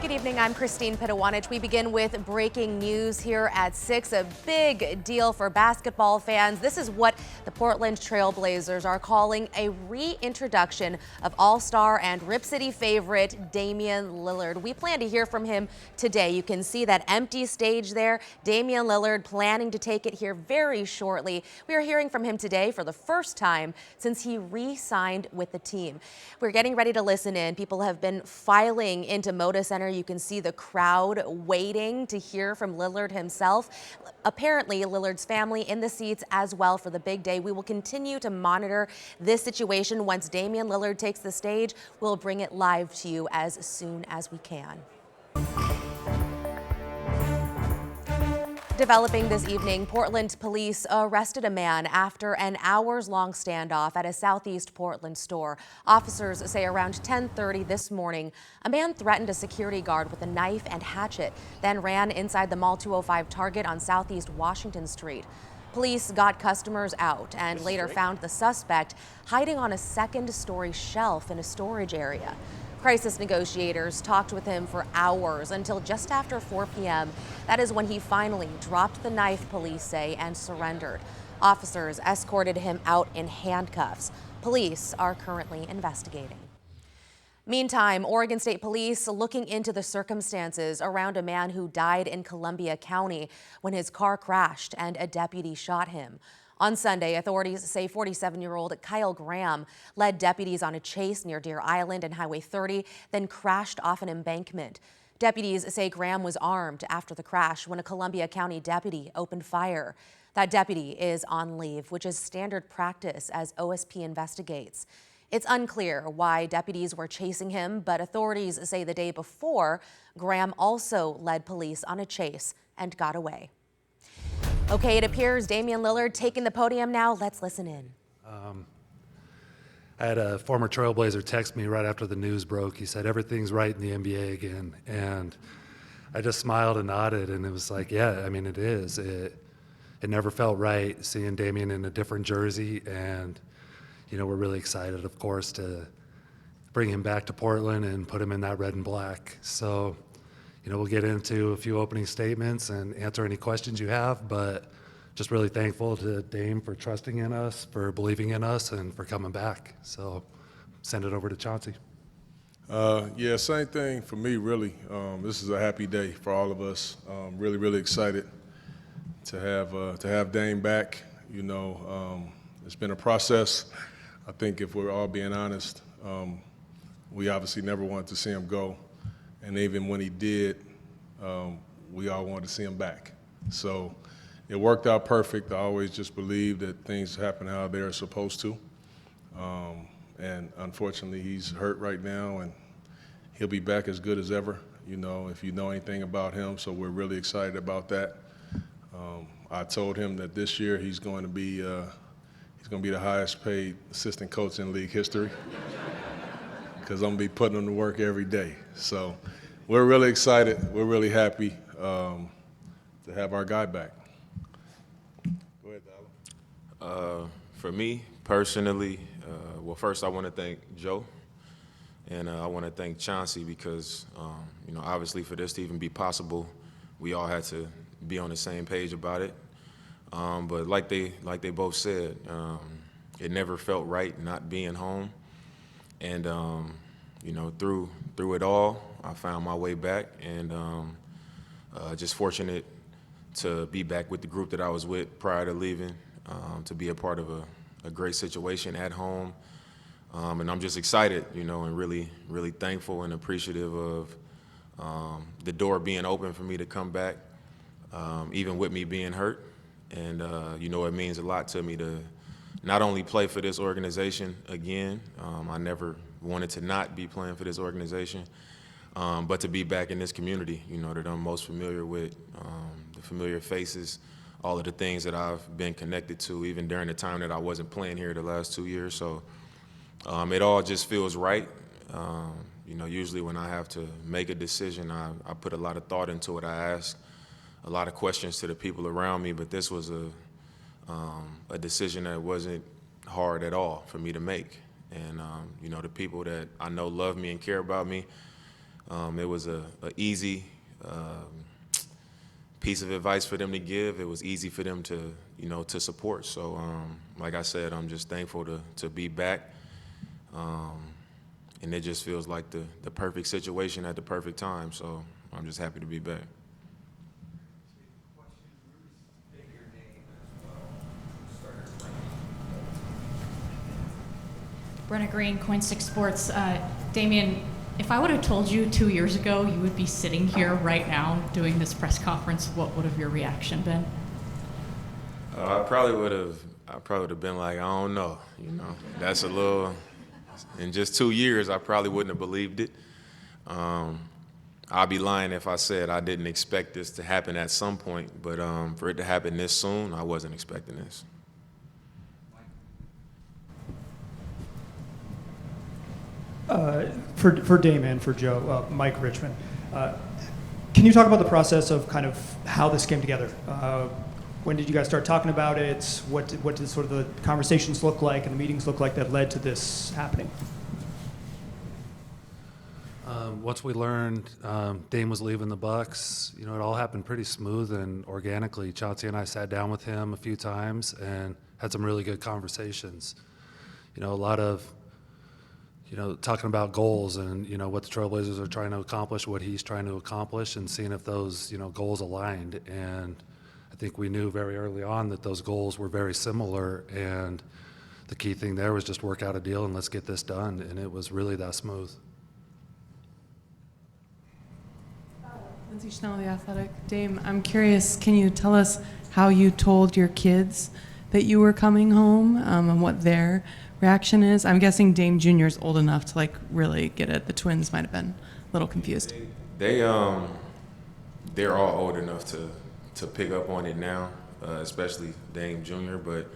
Good evening, I'm Christine Pitawanich. We begin with breaking news here at 6, a big deal for basketball fans. This is what the Portland Trail Blazers are calling a reintroduction of All-Star and Rip City favorite Damian Lillard. We plan to hear from him today. You can see that empty stage there. Damian Lillard planning to take it here very shortly. We are hearing from him today for the first time since he re-signed with the team. We're getting ready to listen in. People have been filing into Moda Center. You can see the crowd waiting to hear from Lillard himself. Apparently, Lillard's family in the seats as well for the big day. We will continue to monitor this situation. Once Damian Lillard takes the stage, we'll bring it live to you as soon as we can. Developing this evening, Portland police arrested a man after an hours-long standoff at a Southeast Portland store. Officers say around 10:30 this morning, a man threatened a security guard with a knife and hatchet, then ran inside the Mall 205 Target on Southeast Washington Street. Police got customers out and later found the suspect hiding on a second-story shelf in a storage area. Crisis negotiators talked with him for hours until just after 4 p.m. That is when he finally dropped the knife, police say, and surrendered. Officers escorted him out in handcuffs. Police are currently investigating. Meantime, Oregon State Police looking into the circumstances around a man who died in Columbia County when his car crashed and a deputy shot him. On Sunday, authorities say 47-year-old Kyle Graham led deputies on a chase near Deer Island and Highway 30, then crashed off an embankment. Deputies say Graham was armed after the crash when a Columbia County deputy opened fire. That deputy is on leave, which is standard practice as OSP investigates. It's unclear why deputies were chasing him, but authorities say the day before, Graham also led police on a chase and got away. Okay, it appears Damian Lillard taking the podium now. Let's listen in. I had a former Trailblazer text me right after the news broke. He said, everything's right in the NBA again. And I just smiled and nodded, and it was like, yeah, I mean, it is. It never felt right seeing Damian in a different jersey. And, you know, we're really excited, of course, to bring him back to Portland and put him in that red and black. So, you know, we'll get into a few opening statements and answer any questions you have, but just really thankful to Dame for trusting in us, for believing in us, and for coming back. So send it over to Chauncey. Yeah, same thing for me, really. This is a happy day for all of us. Really, really excited to have Dame back. You know, it's been a process. I think if we're all being honest, we obviously never wanted to see him go. And even when he did, we all wanted to see him back. So it worked out perfect. I always just believe that things happen how they're supposed to. And unfortunately, he's hurt right now, and he'll be back as good as ever, you know, if you know anything about him. So we're really excited about that. I told him that this year he's going to be the highest paid assistant coach in league history because I'm going to be putting him to work every day. So we're really excited. We're really happy to have our guy back. Go ahead, Dollar. For me, personally, well, first I want to thank Joe, and I want to thank Chauncey because, you know, obviously for this to even be possible, we all had to be on the same page about it. But like they both said, it never felt right not being home, and you know, through it all, I found my way back, and just fortunate to be back with the group that I was with prior to leaving, to be a part of a great situation at home. And I'm just excited, you know, and really, really thankful and appreciative of the door being open for me to come back, even with me being hurt. And, you know, it means a lot to me to not only play for this organization again, I never wanted to not be playing for this organization, but to be back in this community, you know, that I'm most familiar with, the familiar faces, all of the things that I've been connected to, even during the time that I wasn't playing here the last 2 years. So it all just feels right. You know, usually when I have to make a decision, I put a lot of thought into it. I ask a lot of questions to the people around me, but this was a decision that wasn't hard at all for me to make. And, you know, the people that I know love me and care about me, It was a easy piece of advice for them to give. It was easy for them to, to support. So, like I said, I'm just thankful to be back. And it just feels like the perfect situation at the perfect time. So I'm just happy to be back. Brenna Green, Coin 6 Sports. Damian, if I would have told you 2 years ago you would be sitting here right now doing this press conference, what would have your reaction been? I probably would have been like, I don't know, That's a little. In just 2 years, I probably wouldn't have believed it. I'd be lying if I said I didn't expect this to happen at some point, but for it to happen this soon, I wasn't expecting this. For Dame and for Joe, Mike Richmond. Can you talk about the process of kind of how this came together? When did you guys start talking about it? What did sort of the conversations look like and the meetings look like that led to this happening? Once we learned Dame was leaving the Bucks, it all happened pretty smooth and organically. Chauncey and I sat down with him a few times and had some really good conversations. A lot of talking about goals and, what the Trailblazers are trying to accomplish, what he's trying to accomplish, and seeing if those, goals aligned. And I think we knew very early on that those goals were very similar, and the key thing there was just work out a deal and let's get this done, and it was really that smooth. Lindsay Schnell, The Athletic. Dame, I'm curious, can you tell us how you told your kids that you were coming home and what their reaction is? I'm guessing Dame Jr. is old enough to really get it. The twins might have been a little confused. They're all old enough to pick up on it now, especially Dame Jr., but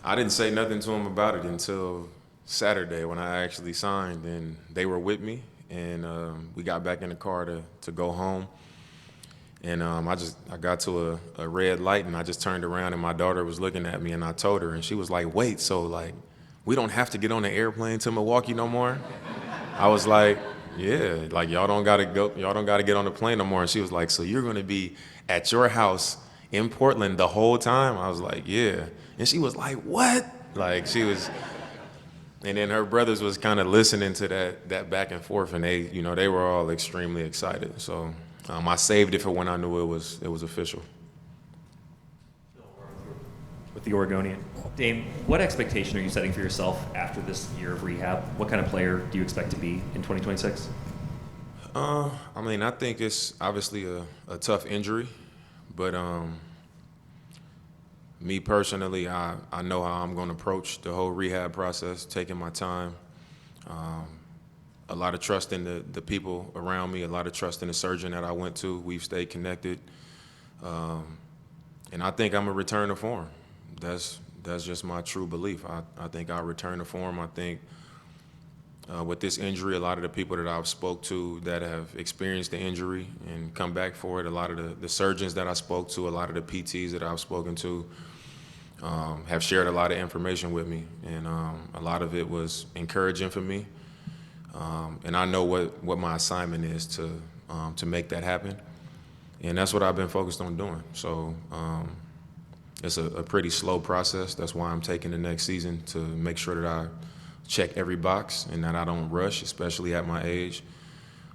I didn't say nothing to them about it until Saturday when I actually signed, and they were with me, and we got back in the car to go home. And I got to a red light, and I just turned around, and my daughter was looking at me, and I told her, and she was like, wait, so we don't have to get on the airplane to Milwaukee no more? I was like, yeah, y'all don't gotta get on the plane no more. And she was like, so you're gonna be at your house in Portland the whole time? I was like, yeah. And she was like, what? And then her brothers was kind of listening to that back and forth, and they were all extremely excited. So I saved it for when I knew it was official. With the Oregonian. Dame, what expectation are you setting for yourself after this year of rehab? What kind of player do you expect to be in 2026? I think it's obviously a tough injury, but me personally, I know how I'm going to approach the whole rehab process, taking my time. A lot of trust in the people around me, a lot of trust in the surgeon that I went to. We've stayed connected. And I think I'm going to return to form. That's just my true belief. I think I'll return to form. I think with this injury, a lot of the people that I've spoke to that have experienced the injury and come back for it, a lot of the surgeons that I spoke to, a lot of the PTs that I've spoken to have shared a lot of information with me. And a lot of it was encouraging for me. And I know what my assignment is to make that happen. And that's what I've been focused on doing. So it's a pretty slow process. That's why I'm taking the next season to make sure that I check every box and that I don't rush, especially at my age.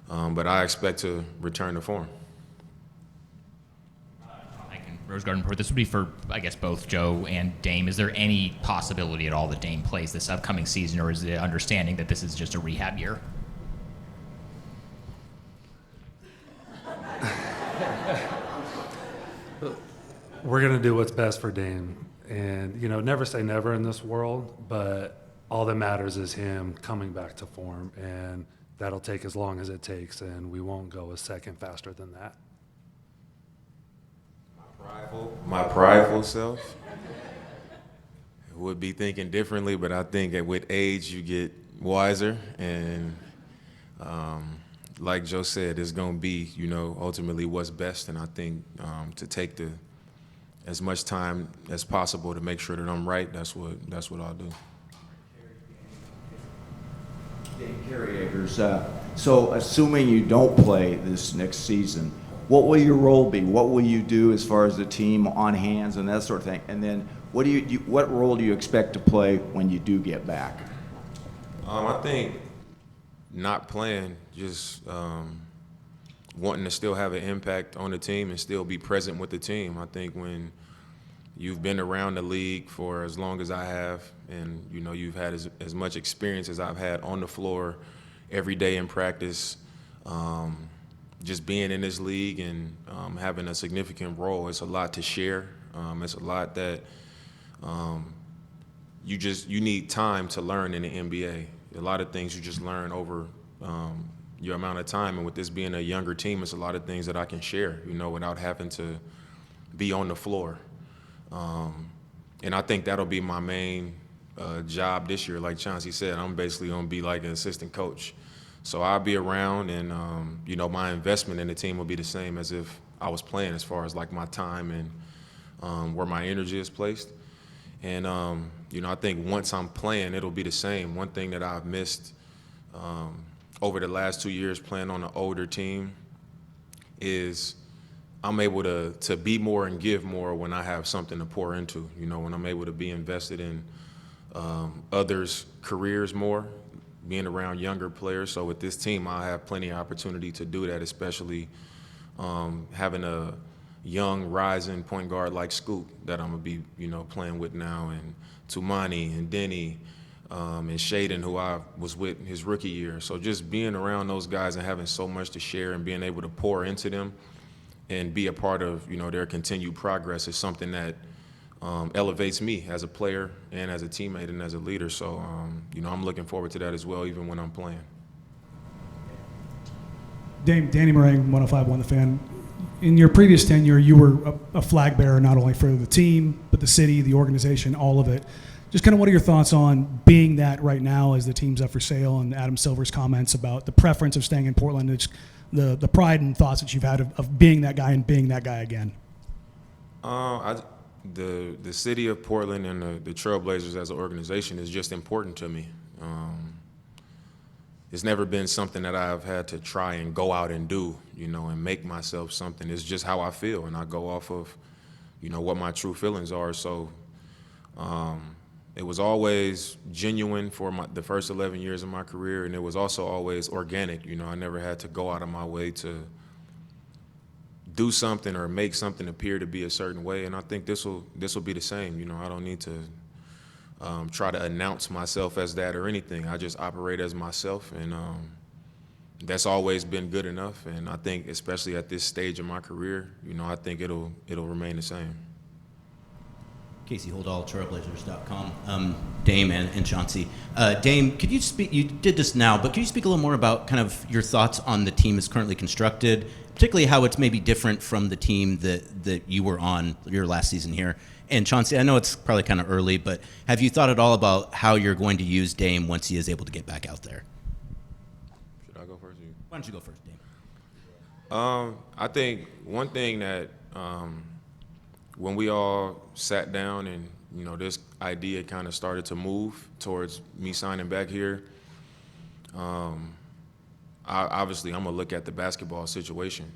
But I expect to return to form. Rose Garden Report. This would be for, I guess, both Joe and Dame. Is there any possibility at all that Dame plays this upcoming season, or is the understanding that this is just a rehab year? We're going to do what's best for Dame. And, never say never in this world, but all that matters is him coming back to form. And that'll take as long as it takes, and we won't go a second faster than that. My prideful self would be thinking differently, but I think that with age you get wiser, and like Joe said, it's going to be, ultimately what's best, and I think to take as much time as possible to make sure that I'm right, that's what I'll do. Dave Carey Akers, So assuming you don't play this next season, what will your role be? What will you do as far as the team on hands and that sort of thing? And then what role do you expect to play when you do get back? I think not playing, just wanting to still have an impact on the team and still be present with the team. I think when you've been around the league for as long as I have, and you've had as much experience as I've had on the floor every day in practice, just being in this league and having a significant role, it's a lot to share. It's a lot that you need time to learn in the NBA. A lot of things you just learn over your amount of time, and with this being a younger team, it's a lot of things that I can share, without having to be on the floor. And I think that'll be my main job this year. Like Chauncey said, I'm basically going to be like an assistant coach. So I'll be around, and my investment in the team will be the same as if I was playing, as far as like my time and where my energy is placed. And I think once I'm playing, it'll be the same. One thing that I've missed over the last 2 years playing on an older team is I'm able to be more and give more when I have something to pour into. When I'm able to be invested in others' careers more, being around younger players. So with this team, I have plenty of opportunity to do that, especially having a young rising point guard like Scoop that I'm gonna be playing with now, and Tumani and Denny and Shaden, who I was with his rookie year. So just being around those guys and having so much to share and being able to pour into them and be a part of their continued progress is something that elevates me as a player and as a teammate and as a leader. So I'm looking forward to that as well, even when I'm playing. Danny Meringue, 105.1 The Fan. In your previous tenure, you were a flag bearer not only for the team, but the city, the organization, all of it. Just kind of what are your thoughts on being that right now as the team's up for sale, and Adam Silver's comments about the preference of staying in Portland, and the pride and thoughts that you've had of being that guy and being that guy again? The city of Portland and the Trailblazers as an organization is just important to me. It's never been something that I've had to try and go out and do, and make myself something. It's just how I feel, and I go off of, what my true feelings are. So it was always genuine for the first 11 years of my career, and it was also always organic. I never had to go out of my way to do something or make something appear to be a certain way, and I think this will be the same. I don't need to try to announce myself as that or anything. I just operate as myself, and that's always been good enough. And I think, especially at this stage of my career, I think it'll remain the same. Casey Holdall, Trailblazers.com. Dame and Chauncey. Dame, could you speak? You did this now, but could you speak a little more about kind of your thoughts on the team as currently constructed, particularly how it's maybe different from the team that you were on your last season here? And Chauncey, I know it's probably kind of early, but have you thought at all about how you're going to use Dame once he is able to get back out there? Should I go first? Why don't you go first, Dame? I think one thing that when we all sat down and this idea kind of started to move towards me signing back here, obviously I'm gonna look at the basketball situation.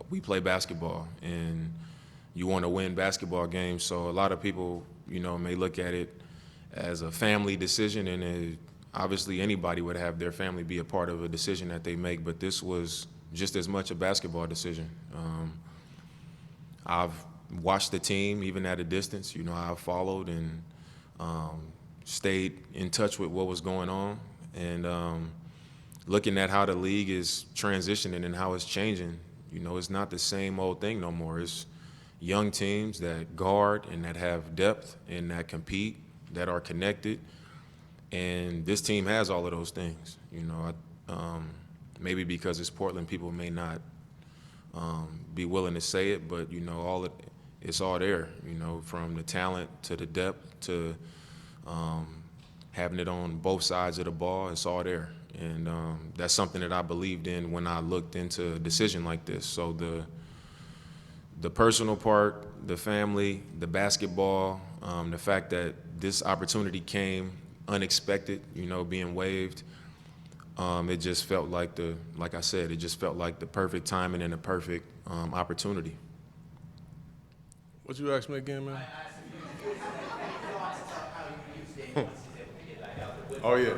We play basketball, and you want to win basketball games. So a lot of people, may look at it as a family decision, and obviously anybody would have their family be a part of a decision that they make, but this was just as much a basketball decision. I've watched the team even at a distance. I've followed and stayed in touch with what was going on, and looking at how the league is transitioning and how it's changing. It's not the same old thing no more. It's young teams that guard and that have depth and that compete, that are connected, and this team has all of those things. Maybe because it's Portland, people may not be willing to say it, but it's all there. From the talent to the depth to having it on both sides of the ball, it's all there. And that's something that I believed in when I looked into a decision like this. So the personal part, the family, the basketball, the fact that this opportunity came unexpected, being waived, it just felt like like I said, it just felt like the perfect timing and the perfect opportunity. What you asked me again, man? Oh yeah.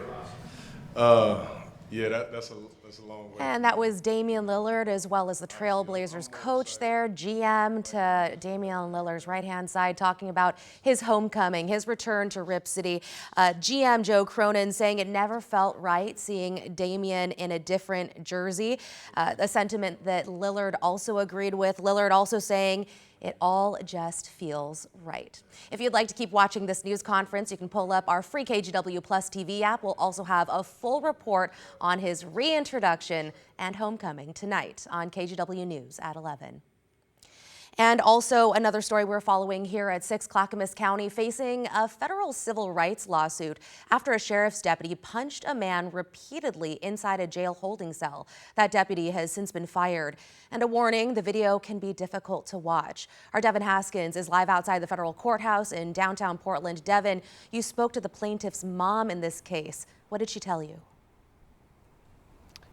Yeah, that's a long way. And that was Damian Lillard, as well as the Trailblazers coach there, GM to Damian Lillard's right-hand side, talking about his homecoming, his return to Rip City. GM Joe Cronin saying it never felt right seeing Damian in a different jersey, a sentiment that Lillard also agreed with. Lillard also saying it all just feels right. If you'd like to keep watching this news conference, you can pull up our free KGW Plus TV app. We'll also have a full report on his reintroduction and homecoming tonight on KGW News at 11. And also another story we're following here at 6 Clackamas County, facing a federal civil rights lawsuit after a sheriff's deputy punched a man repeatedly inside a jail holding cell. That deputy has since been fired. And a warning, the video can be difficult to watch. Our Devin Haskins is live outside the federal courthouse in downtown Portland. Devin, you spoke to the plaintiff's mom in this case. What did she tell you?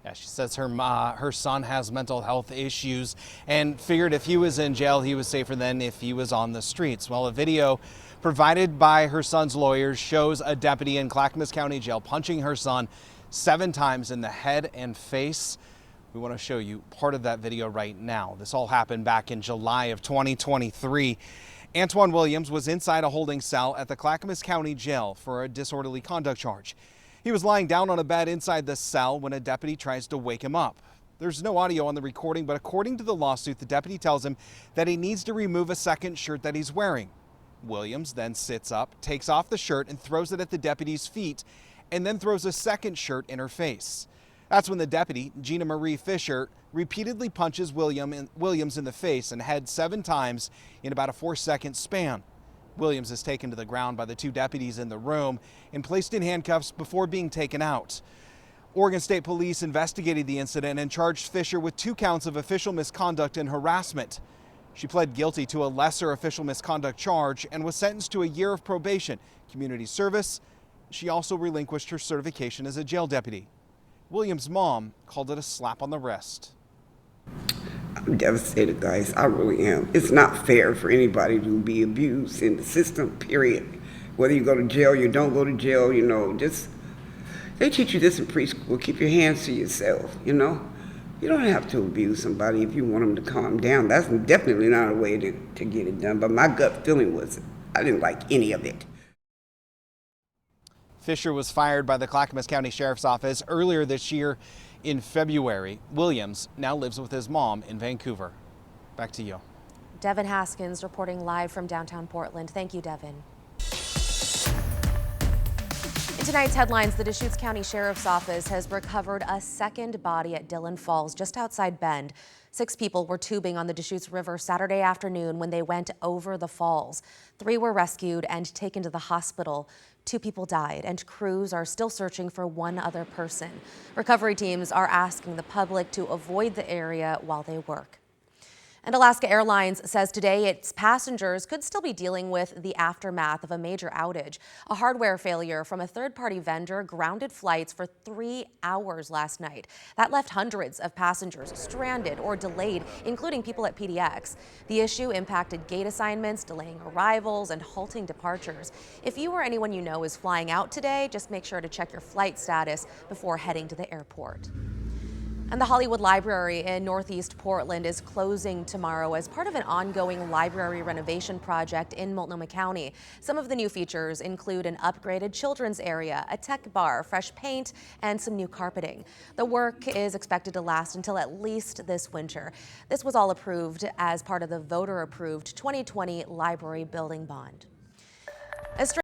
Yeah, she says her son has mental health issues and figured if he was in jail, he was safer than if he was on the streets. Well, a video provided by her son's lawyers shows a deputy in Clackamas County Jail punching her son 7 times in the head and face. We want to show you part of that video right now. This all happened back in July of 2023. Antoine Williams was inside a holding cell at the Clackamas County Jail for a disorderly conduct charge. He was lying down on a bed inside the cell when a deputy tries to wake him up. There's no audio on the recording, but according to the lawsuit, the deputy tells him that he needs to remove a second shirt that he's wearing. Williams then sits up, takes off the shirt and throws it at the deputy's feet, and then throws a second shirt in her face. That's when the deputy, Gina Marie Fisher, repeatedly punches Williams in the face and head 7 times in about a 4-second span. Williams is taken to the ground by the 2 deputies in the room and placed in handcuffs before being taken out. Oregon State Police investigated the incident and charged Fisher with 2 counts of official misconduct and harassment. She pled guilty to a lesser official misconduct charge and was sentenced to a year of probation, community service. She also relinquished her certification as a jail deputy. Williams' mom called it a slap on the wrist. I'm devastated, guys. I really am. It's not fair for anybody to be abused in the system, period. Whether you go to jail, you don't go to jail, you know, they teach you this in preschool. Keep your hands to yourself, you know. You don't have to abuse somebody if you want them to calm down. That's definitely not a way to get it done. But my gut feeling was I didn't like any of it. Fisher was fired by the Clackamas County Sheriff's Office earlier this year in February. Williams now lives with his mom in Vancouver. Back to you. Devin Haskins reporting live from downtown Portland. Thank you, Devin. In tonight's headlines, the Deschutes County Sheriff's Office has recovered a second body at Dillon Falls, just outside Bend. 6 people were tubing on the Deschutes River Saturday afternoon when they went over the falls. 3 were rescued and taken to the hospital. 2 people died, and crews are still searching for 1 other person. Recovery teams are asking the public to avoid the area while they work. And Alaska Airlines says today its passengers could still be dealing with the aftermath of a major outage. A hardware failure from a third-party vendor grounded flights for 3 hours last night. That left hundreds of passengers stranded or delayed, including people at PDX. The issue impacted gate assignments, delaying arrivals, and halting departures. If you or anyone you know is flying out today, just make sure to check your flight status before heading to the airport. And the Hollywood Library in Northeast Portland is closing tomorrow as part of an ongoing library renovation project in Multnomah County. Some of the new features include an upgraded children's area, a tech bar, fresh paint, and some new carpeting. The work is expected to last until at least this winter. This was all approved as part of the voter-approved 2020 library building bond.